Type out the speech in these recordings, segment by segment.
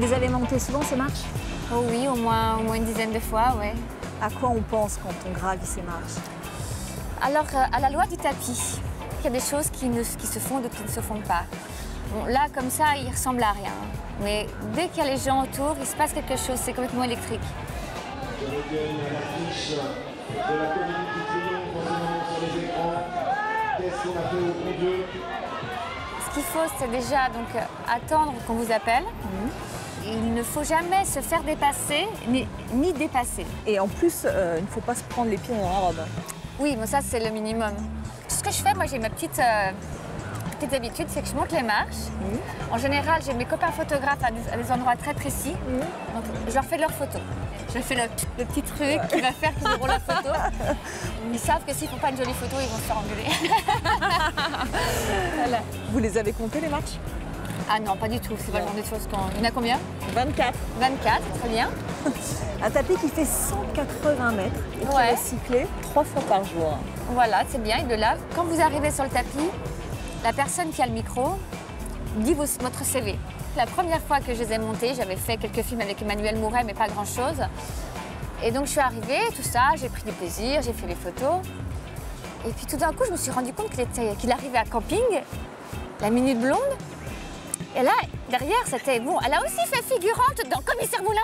les avez montées souvent, ces marches? Oh oui, au moins une dizaine de fois, ouais. À quoi on pense quand on gravit ces marches? Alors, à la loi du tapis, il y a des choses qui se font, d'autres qui ne se font pas. Bon, là, comme ça, il ressemble à rien. Mais dès qu'il y a les gens autour, il se passe quelque chose, c'est complètement électrique. Je reviens à l'affiche de la comédie qui triomphe en ce moment sur les écrans. Qu'est-ce qu'on a fait au bon Dieu? Ce qu'il faut, c'est déjà donc, attendre qu'on vous appelle. Il ne faut jamais se faire dépasser, ni dépasser. Et en plus, il ne faut pas se prendre les pieds dans la robe. Oui, mais ça, c'est le minimum. Tout ce que je fais, moi, j'ai ma petite habitude, c'est que je monte les marches. En général, j'ai mes copains photographes à des endroits très précis. Donc, je leur fais leurs photos. Je fais le petit truc qui va faire qu'ils auront la photo. Ils savent que s'ils ne font pas une jolie photo, ils vont se faire engueuler. Voilà. Vous les avez comptées, les marches? Ah non, pas du tout. C'est pas le genre de choses qu'on... Il y en a combien? 24. 24, très bien. Un tapis qui fait 180 mètres et qui est cyclé 3 fois par jour. Voilà, c'est bien. Et de là, quand vous arrivez sur le tapis, la personne qui a le micro dit votre CV. La première fois que je les ai montés, j'avais fait quelques films avec Emmanuel Mouret, mais pas grand-chose. Et donc je suis arrivée, tout ça, j'ai pris du plaisir, j'ai fait les photos. Et puis tout d'un coup, je me suis rendu compte qu'il arrivait à camping, la Minute Blonde. Et là, derrière, c'était bon. Elle a aussi fait figurante dans Commissaire Moulin.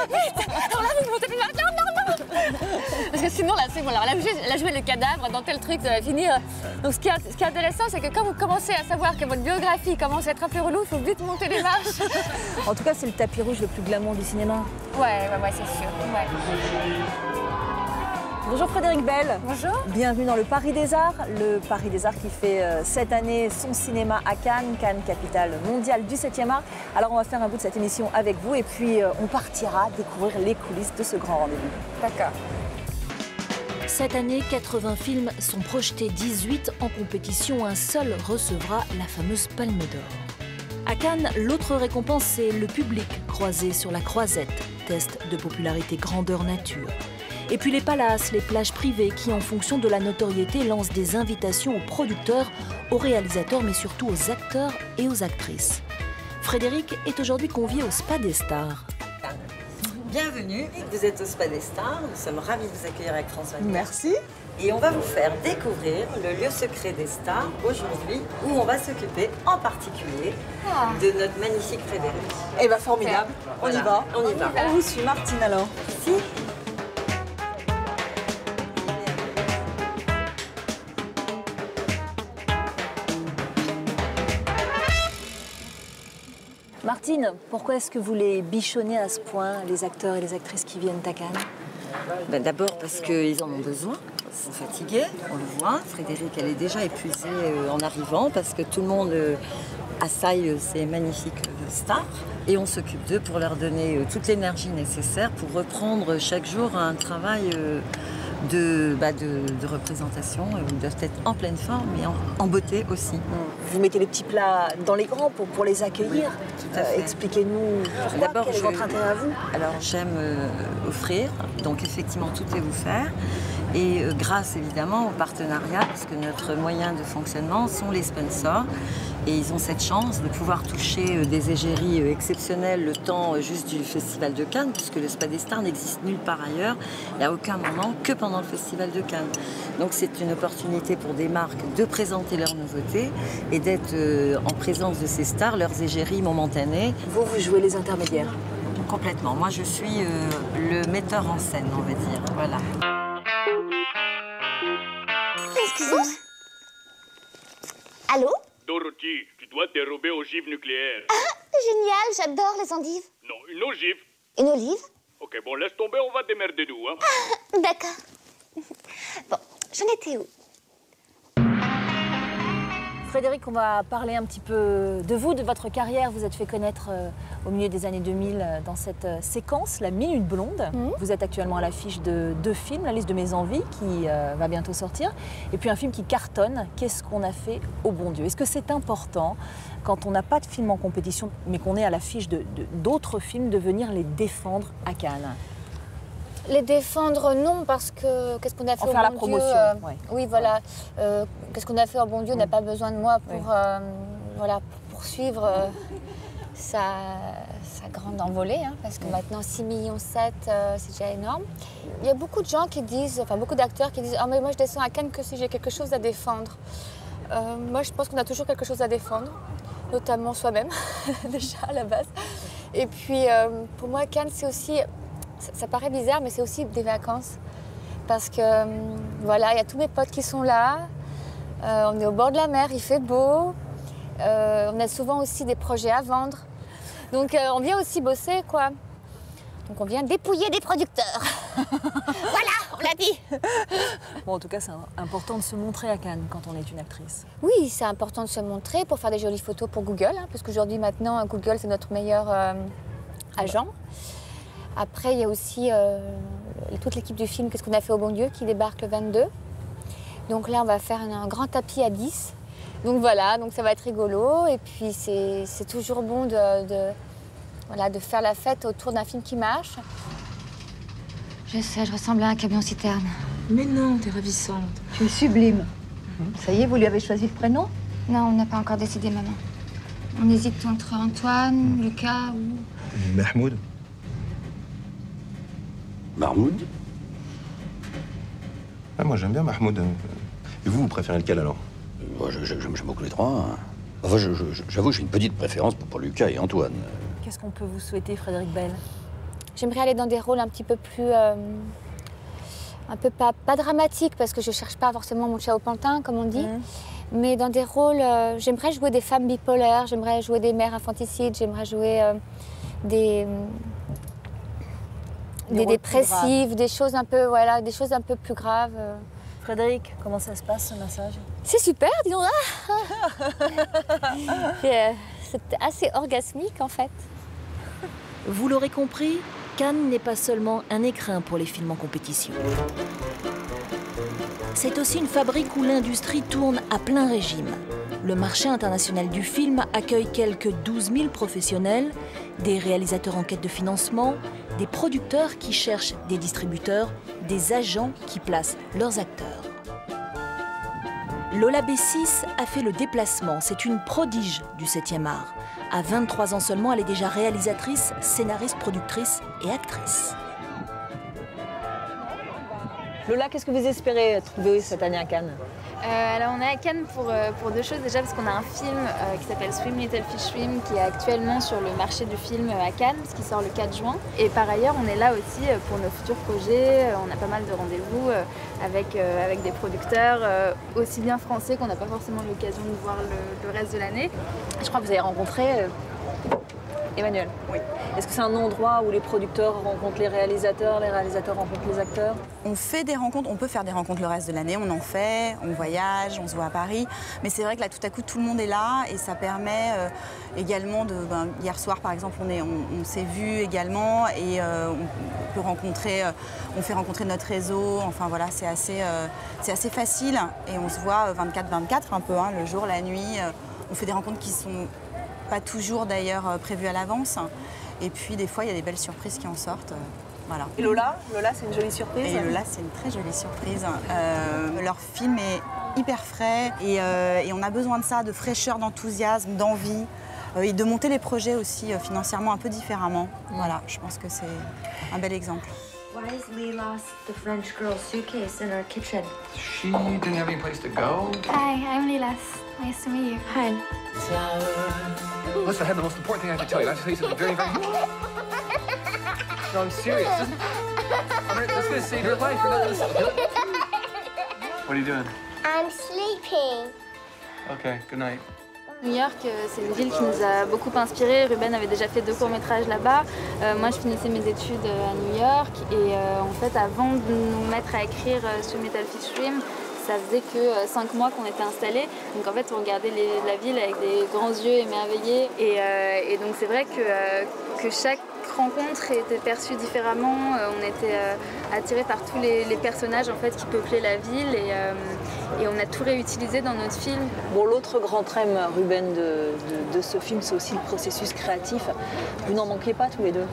Vite! Alors là, vous montez plus loin. Non! Parce que sinon, là, c'est bon. Alors, elle a joué le cadavre dans tel truc, ça va finir. Donc, ce qui est intéressant, c'est que quand vous commencez à savoir que votre biographie commence à être un peu relou, il faut vite monter les marches. En tout cas, c'est le tapis rouge le plus glamour du cinéma. Ouais, c'est sûr. Ouais. Bonjour Frédéric Bell. Bonjour. Bienvenue dans le Paris des Arts. Le Paris des Arts qui fait cette année son cinéma à Cannes, Cannes, capitale mondiale du 7e art. Alors on va faire un bout de cette émission avec vous et puis on partira découvrir les coulisses de ce grand rendez-vous. D'accord. Cette année, 80 films sont projetés, 18 en compétition. Un seul recevra la fameuse Palme d'Or. À Cannes, l'autre récompense, c'est le public croisé sur la croisette. Test de popularité grandeur nature. Et puis les palaces, les plages privées qui, en fonction de la notoriété, lancent des invitations aux producteurs, aux réalisateurs, mais surtout aux acteurs et aux actrices. Frédéric est aujourd'hui convié au Spa des Stars. Bienvenue, vous êtes au Spa des Stars. Nous sommes ravis de vous accueillir avec François. Merci. Et on va vous faire découvrir le lieu secret des stars aujourd'hui, où on va s'occuper en particulier de notre magnifique Frédéric. Eh bien formidable, on y va. On y va. On vous suit Martine alors. Si. Martine, pourquoi est-ce que vous les bichonnez à ce point, les acteurs et les actrices qui viennent à Cannes? D'abord parce qu'ils en ont besoin, ils sont fatigués, on le voit. Frédéric, elle est déjà épuisée en arrivant parce que tout le monde assaille ces magnifiques stars. Et on s'occupe d'eux pour leur donner toute l'énergie nécessaire pour reprendre chaque jour un travail de représentation. Ils doivent être en pleine forme et en beauté aussi. Vous mettez les petits plats dans les grands pour les accueillir. Oui, tout à fait. Expliquez-nous d'abord quel est votre intérêt à vous. Alors j'aime offrir, donc effectivement tout est offert. Et grâce évidemment au partenariat, parce que notre moyen de fonctionnement sont les sponsors. Et ils ont cette chance de pouvoir toucher des égéries exceptionnelles le temps juste du Festival de Cannes, puisque le Spa des Stars n'existe nulle part ailleurs, et à aucun moment que pendant le Festival de Cannes. Donc c'est une opportunité pour des marques de présenter leurs nouveautés et d'être en présence de ces stars, leurs égéries momentanées. Vous jouez les intermédiaires. Complètement. Moi je suis le metteur en scène, on va dire. Voilà. Excusez-moi. Allô? Dorothy, tu dois te dérober ogive nucléaire. Ah, génial, j'adore les endives. Non, une ogive. Une olive? Ok, bon, laisse tomber, on va démerder nous, hein. Ah, d'accord. Bon, j'en étais où? Frédéric, on va parler un petit peu de vous, de votre carrière. Vous êtes fait connaître au milieu des années 2000 dans cette séquence, La Minute Blonde. Vous êtes actuellement à l'affiche de 2 films, La Liste de mes envies, qui va bientôt sortir, et puis un film qui cartonne, Qu'est-ce qu'on a fait au bon Dieu? Est-ce que c'est important, quand on n'a pas de film en compétition, mais qu'on est à l'affiche d'autres films, de venir les défendre à Cannes? Les défendre, non, parce que qu'est-ce qu'on a fait au bon Dieu? la promotion, ouais. Oui, voilà. Qu'est-ce qu'on a fait au bon Dieu n'a pas besoin de moi pour, voilà, pour poursuivre sa grande envolée, hein, parce que maintenant 6,7 millions, c'est déjà énorme. Il y a beaucoup de gens qui disent, enfin beaucoup d'acteurs qui disent « Ah mais moi je descends à Cannes que si j'ai quelque chose à défendre ». Moi je pense qu'on a toujours quelque chose à défendre, notamment soi-même, déjà à la base. Et puis pour moi Cannes c'est aussi, ça paraît bizarre mais c'est aussi des vacances. Parce que voilà, il y a tous mes potes qui sont là, on est au bord de la mer, il fait beau, on a souvent aussi des projets à vendre. Donc on vient aussi bosser, quoi. Donc on vient dépouiller des producteurs. Voilà, on l'a dit. Bon, en tout cas, c'est important de se montrer à Cannes quand on est une actrice. Oui, c'est important de se montrer pour faire des jolies photos pour Google, hein, parce qu'aujourd'hui, maintenant, Google, c'est notre meilleur agent. Après, il y a aussi toute l'équipe du film Qu'est-ce qu'on a fait au bon Dieu qui débarque le 22. Donc là, on va faire un grand tapis à 10. Donc voilà, donc ça va être rigolo. Et puis, c'est toujours bon de faire la fête autour d'un film qui marche. Je sais, je ressemble à un camion-citerne. Mais non, t'es ravissante. Tu es sublime. Ça y est, vous lui avez choisi le prénom? Non, on n'a pas encore décidé, maman. On hésite entre Antoine, Lucas ou... Mahmoud. Mahmoud? Ah, moi, j'aime bien Mahmoud. Et vous préférez lequel, alors? Moi, j'aime beaucoup les trois. Hein. Enfin, j'avoue que j'ai une petite préférence pour Lucas et Antoine. Qu'est-ce qu'on peut vous souhaiter, Frédéric Bell? J'aimerais aller dans des rôles un petit peu plus... un peu pas dramatiques, parce que je cherche pas forcément mon chat au pantin, comme on dit. Mais dans des rôles... j'aimerais jouer des femmes bipolaires, j'aimerais jouer des mères infanticides, j'aimerais jouer des dépressives, des choses un peu, voilà, des choses un peu plus graves. Frédéric, comment ça se passe, ce massage? C'est super, dis donc. C'est assez orgasmique, en fait. Vous l'aurez compris, Cannes n'est pas seulement un écrin pour les films en compétition. C'est aussi une fabrique où l'industrie tourne à plein régime. Le marché international du film accueille quelques 12 000 professionnels, des réalisateurs en quête de financement, des producteurs qui cherchent des distributeurs, des agents qui placent leurs acteurs. Lola Bessis a fait le déplacement, c'est une prodige du 7e art. À 23 ans seulement, elle est déjà réalisatrice, scénariste, productrice et actrice. Lola, qu'est-ce que vous espérez trouver cette année à Cannes? Alors on est à Cannes pour deux choses. Déjà parce qu'on a un film qui s'appelle Swim Little Fish Swim qui est actuellement sur le marché du film à Cannes, qui sort le 4 juin. Et par ailleurs, on est là aussi pour nos futurs projets. On a pas mal de rendez-vous avec des producteurs, aussi bien français qu'on n'a pas forcément l'occasion de voir le reste de l'année. Je crois que vous avez rencontré Emmanuel. Oui. Est-ce que c'est un endroit où les producteurs rencontrent les réalisateurs rencontrent les acteurs? On fait des rencontres, on peut faire des rencontres le reste de l'année, on en fait, on voyage, on se voit à Paris. Mais c'est vrai que là, tout à coup, tout le monde est là et ça permet également de... hier soir, par exemple, on s'est vus également et on peut rencontrer, on fait rencontrer notre réseau. Enfin voilà, c'est assez facile et on se voit 24/24 un peu, hein, le jour, la nuit. On fait des rencontres qui sont pas toujours d'ailleurs prévues à l'avance. Et puis des fois, il y a des belles surprises qui en sortent. Voilà. Et Lola, c'est une jolie surprise? Et Lola, c'est une très jolie surprise. Leur film est hyper frais et on a besoin de ça, de fraîcheur, d'enthousiasme, d'envie et de monter les projets aussi financièrement un peu différemment. Voilà, je pense que c'est un bel exemple. Why is Lee lost the French girl's suitcase in her kitchen? She didn't have any place to go. Hi, I'm Lilas. Nice to meet you. Hi. Listen, I have the most important thing I have to tell you. I have to tell you something very, very... No, I'm serious. This is going to save your life. You're not gonna... What are you doing? I'm sleeping. Okay, good night. New York, c'est une ville qui nous a beaucoup inspirés. Ruben avait déjà fait 2 courts-métrages là-bas. Moi, je finissais mes études à New York. Et en fait, avant de nous mettre à écrire Swim Little Fish Swim, ça faisait que 5 mois qu'on était installés. Donc en fait, on regardait la ville avec des grands yeux émerveillés. Et donc c'est vrai que chaque rencontre était perçue différemment. On était attirés par tous les personnages en fait, qui peuplaient la ville. Et on a tout réutilisé dans notre film. Bon, l'autre grand thème, Ruben, de ce film, c'est aussi le processus créatif. Vous n'en manquez pas tous les deux?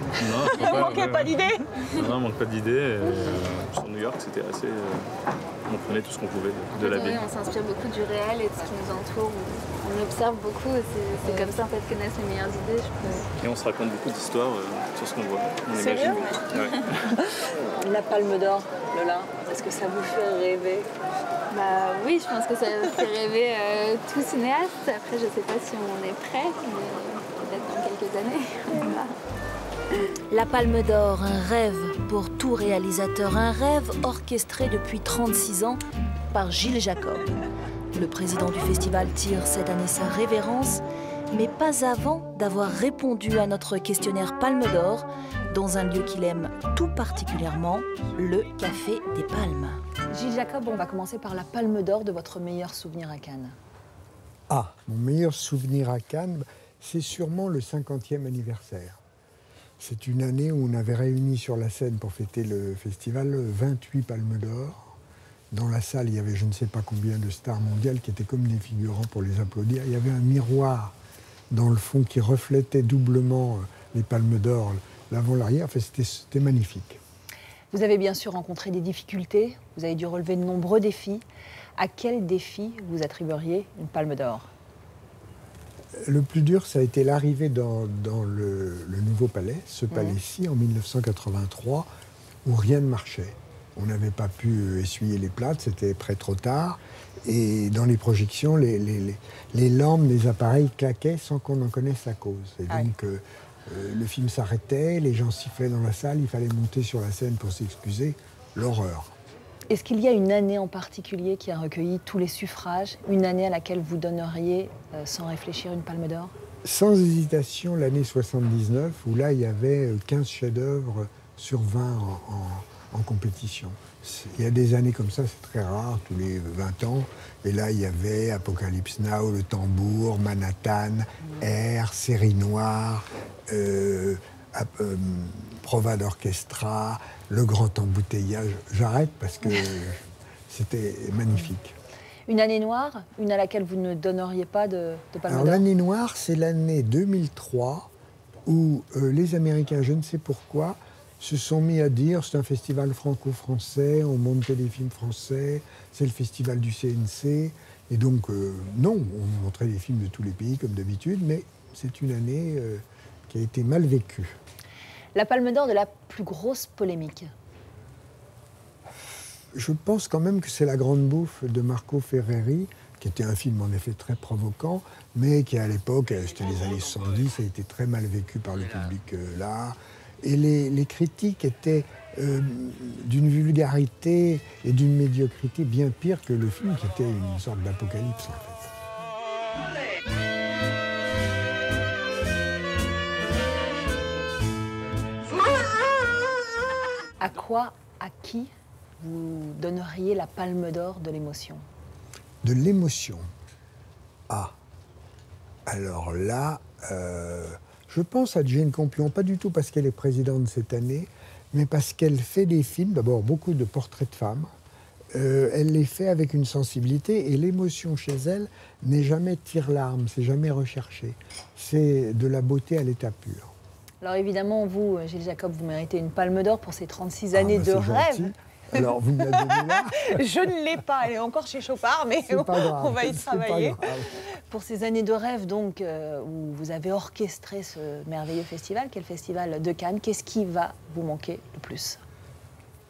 Non, Vous manquez pas d'idées? Non, on manque pas d'idées. Sur New York, c'était assez... on prenait tout ce qu'on pouvait de la ville. Oui, on s'inspire beaucoup du réel et de ce qui nous entoure. On observe beaucoup et c'est comme ça en fait que naissent les meilleures idées. Et on se raconte beaucoup d'histoires sur ce qu'on voit. On Sérieux? imagine. Ouais. La Palme d'Or, Lola, est-ce que ça vous fait rêver? Bah oui, je pense que ça fait rêver tout cinéaste. Après, je sais pas si on est prêt, mais peut-être dans quelques années. On verra. La Palme d'Or, un rêve pour tout réalisateur, un rêve orchestré depuis 36 ans par Gilles Jacob. Le président du festival tire cette année sa révérence, mais pas avant d'avoir répondu à notre questionnaire Palme d'Or dans un lieu qu'il aime tout particulièrement, le Café des Palmes. Gilles Jacob, on va commencer par la Palme d'Or de votre meilleur souvenir à Cannes. Ah, mon meilleur souvenir à Cannes, c'est sûrement le 50e anniversaire. C'est une année où on avait réuni sur la scène pour fêter le festival 28 Palmes d'Or. Dans la salle, il y avait je ne sais pas combien de stars mondiales qui étaient comme des figurants pour les applaudir. Il y avait un miroir dans le fond qui reflétait doublement les Palmes d'Or, l'avant, l'arrière. Enfin, c'était magnifique. Vous avez bien sûr rencontré des difficultés, vous avez dû relever de nombreux défis. À quel défi vous attribueriez une Palme d'Or? Le plus dur, ça a été l'arrivée dans le nouveau palais, ce palais-ci, en 1983, où rien ne marchait. On n'avait pas pu essuyer les plâtres, c'était trop tard. Et dans les projections, les lampes des appareils claquaient sans qu'on en connaisse la cause. Et donc, le film s'arrêtait, les gens sifflaient dans la salle, il fallait monter sur la scène pour s'excuser. L'horreur. Est-ce qu'il y a une année en particulier qui a recueilli tous les suffrages, une année à laquelle vous donneriez, sans réfléchir, une Palme d'Or? Sans hésitation, l'année 79, où là, il y avait 15 chefs-d'œuvre sur 20 en compétition. Il y a des années comme ça, c'est très rare, tous les 20 ans. Et là, il y avait Apocalypse Now, Le Tambour, Manhattan, Air, Série Noire, Prova d'Orchestra, Le Grand Embouteillage. J'arrête parce que c'était magnifique. Une année noire, une à laquelle vous ne donneriez pas de Palme d'Or? Alors l'année noire, c'est l'année 2003 où les Américains, je ne sais pourquoi, se sont mis à dire c'est un festival franco-français, on monte que des films français, c'est le festival du CNC. Et donc, non, on montrait des films de tous les pays comme d'habitude, mais c'est une année qui a été mal vécue. La Palme d'Or de la plus grosse polémique? Je pense quand même que c'est La Grande Bouffe de Marco Ferreri, qui était un film en effet très provoquant, mais qui à l'époque, c'était les années 70, a été très mal vécu par le public là. Et les critiques étaient d'une vulgarité et d'une médiocrité bien pire que le film, qui était une sorte d'apocalypse en fait. À quoi, à qui vous donneriez la Palme d'Or de l'émotion? De l'émotion? Ah, alors là, je pense à Jane Campion, pas du tout parce qu'elle est présidente cette année, mais parce qu'elle fait des films, d'abord beaucoup de portraits de femmes. Elle les fait avec une sensibilité et l'émotion chez elle n'est jamais tire-larme, c'est jamais recherché. C'est de la beauté à l'état pur. Alors évidemment, vous, Gilles Jacob, vous méritez une Palme d'Or pour ces 36 années de rêve. Alors, vous me la donnez là? Je ne l'ai pas, elle est encore chez Chopard, mais on va y travailler. Pour ces années de rêve, donc, où vous avez orchestré ce merveilleux festival, qui est le Festival de Cannes, qu'est-ce qui va vous manquer le plus?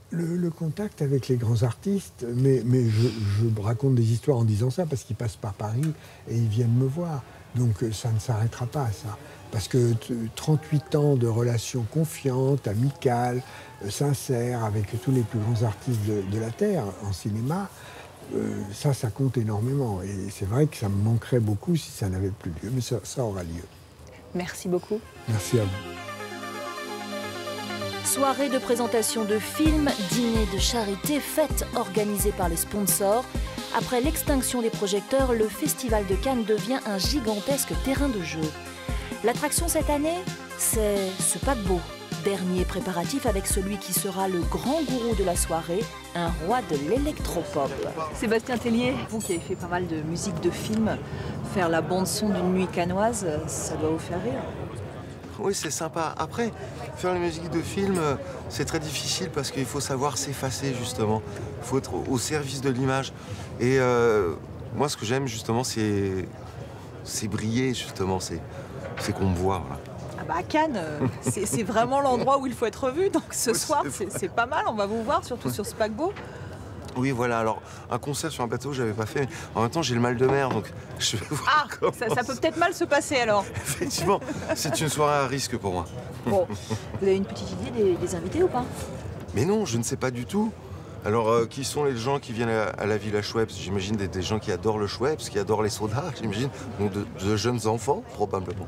Le contact avec les grands artistes, mais je raconte des histoires en disant ça, parce qu'ils passent par Paris et ils viennent me voir. Donc ça ne s'arrêtera pas, ça. Parce que 38 ans de relations confiantes, amicales, sincères, avec tous les plus grands artistes de la Terre en cinéma, ça compte énormément. Et c'est vrai que ça me manquerait beaucoup si ça n'avait plus lieu, mais ça aura lieu. Merci beaucoup. Merci à vous. Soirée de présentation de films, dîner de charité, fête organisée par les sponsors. Après l'extinction des projecteurs, le Festival de Cannes devient un gigantesque terrain de jeu. L'attraction cette année, c'est ce paquebot. Dernier préparatif avec celui qui sera le grand gourou de la soirée, un roi de l'électropop. Sébastien Tellier, vous qui avez fait pas mal de musique de film, faire la bande-son d'une nuit cannoise, ça doit vous faire rire? Oui, c'est sympa. Après, faire la musique de film, c'est très difficile parce qu'il faut savoir s'effacer, justement. Il faut être au service de l'image. Et moi, ce que j'aime, justement, c'est briller, justement. C'est qu'on me voit, voilà. Ah bah à Cannes, c'est vraiment l'endroit où il faut être vu. Donc ce soir, c'est pas mal. On va vous voir, surtout sur ce paquebot. Oui, voilà. Alors, un concert sur un bateau, j'avais pas fait. Mais en même temps, j'ai le mal de mer, donc je vais voir ça peut peut-être mal se passer alors. Effectivement, c'est une soirée à risque pour moi. Bon, vous avez une petite idée des invités ou pas? Mais non, je ne sais pas du tout. Alors, qui sont les gens qui viennent à la Villa Schweppes? J'imagine des gens qui adorent le Schweppes, qui adorent les sodas, j'imagine. Donc de jeunes enfants, probablement.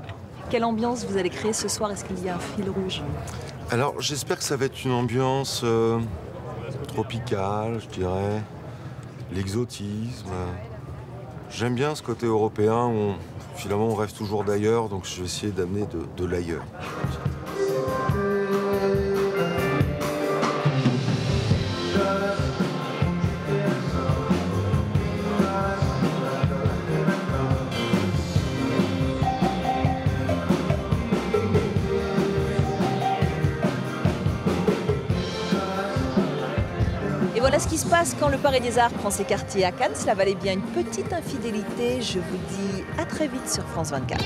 Quelle ambiance vous allez créer ce soir? Est-ce qu'il y a un fil rouge? Alors, j'espère que ça va être une ambiance tropicale, je dirais. L'exotisme. J'aime bien ce côté européen où, finalement, on rêve toujours d'ailleurs, donc je vais essayer d'amener de l'ailleurs. Et voilà ce qui se passe quand le Palais des Arts prend ses quartiers à Cannes. Cela valait bien une petite infidélité. Je vous dis à très vite sur France 24.